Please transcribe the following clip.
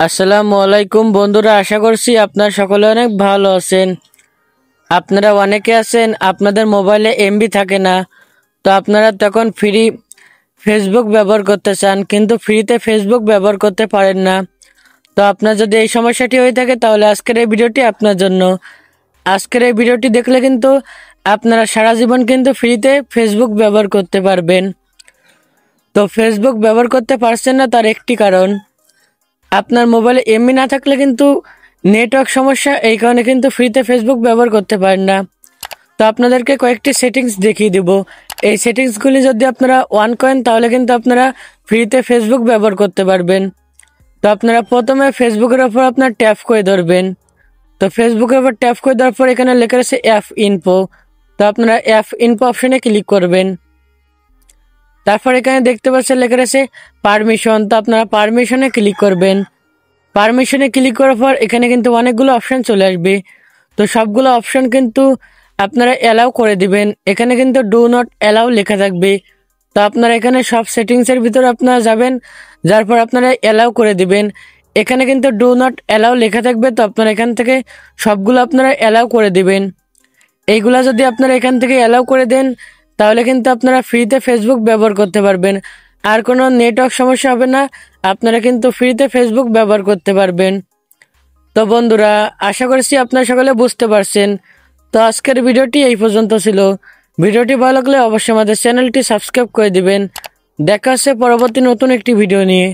আসসালামু আলাইকুম বন্ধুরা, আশা করছি আপনারা সকলে অনেক ভালো আছেন। আপনারা অনেকে আছেন আপনাদের মোবাইলে এমবি থাকে না, তো আপনারা তখন ফ্রি ফেসবুক ব্যবহার করতে চান, কিন্তু ফ্রিতে ফেসবুক ব্যবহার করতে পারেন না। তো আপনার যদি এই সমস্যাটি হয়ে থাকে তাহলে আজকের এই ভিডিওটি আপনার জন্য। আজকের এই ভিডিওটি দেখলে কিন্তু আপনারা সারা জীবন কিন্তু ফ্রিতে ফেসবুক ব্যবহার করতে পারবেন। তো ফেসবুক ব্যবহার করতে পারছেন না, তার একটি কারণ আপনার মোবাইলে এমবি না থাকলে কিন্তু নেটওয়ার্ক সমস্যা, এই কারণে কিন্তু ফ্রিতে ফেসবুক ব্যবহার করতে পারেন না। তো আপনাদেরকে কয়েকটি সেটিংস দেখিয়ে দেব। এই সেটিংসগুলি যদি আপনারা অন করেন তাহলে কিন্তু আপনারা ফ্রিতে ফেসবুক ব্যবহার করতে পারবেন। তো আপনারা প্রথমে ফেসবুকের ওপর আপনার ট্যাপ করে ধরবেন। তো ফেসবুকের ওপর ট্যাপ করে দেওয়ার পর এখানে লেখা রয়েছে অ্যাপ ইনফো। তো আপনারা অ্যাপ ইনফো অপশনে ক্লিক করবেন। তারপর এখানে দেখতে পাচ্ছেন লেখা রয়েছে পারমিশন। তো আপনারা পারমিশনে ক্লিক করবেন। পারমিশনে ক্লিক করার পর এখানে কিন্তু অনেকগুলো অপশন চলে আসবে। তো সবগুলো অপশন কিন্তু আপনারা অ্যালাউ করে দিবেন। এখানে কিন্তু ডু নট অ্যালাউ লেখা থাকবে। তো আপনারা এখানে সব সেটিংসের ভিতরে আপনারা যাবেন, যার পর আপনারা অ্যালাউ করে দিবেন। এখানে কিন্তু ডু নট অ্যালাউ লেখা থাকবে, তো আপনারা এখান থেকে সবগুলো আপনারা অ্যালাউ করে দিবেন। এইগুলা যদি আপনারা এখান থেকে অ্যালাউ করে দেন তাহলে কিন্তু আপনারা ফ্রিতে ফেসবুক ব্যবহার করতে পারবেন, আর কোনো নেটওয়ার্ক সমস্যা হবে না। আপনারা কিন্তু ফ্রিতে ফেসবুক ব্যবহার করতে পারবেন। তো বন্ধুরা, আশা করছি আপনারা সকলে বুঝতে পারছেন। তো আজকের ভিডিওটি এই পর্যন্ত ছিল। ভিডিওটি ভালো লাগলে অবশ্যই আমাদের চ্যানেলটি সাবস্ক্রাইব করে দিবেন। দেখা হচ্ছে পরবর্তী নতুন একটি ভিডিও নিয়ে।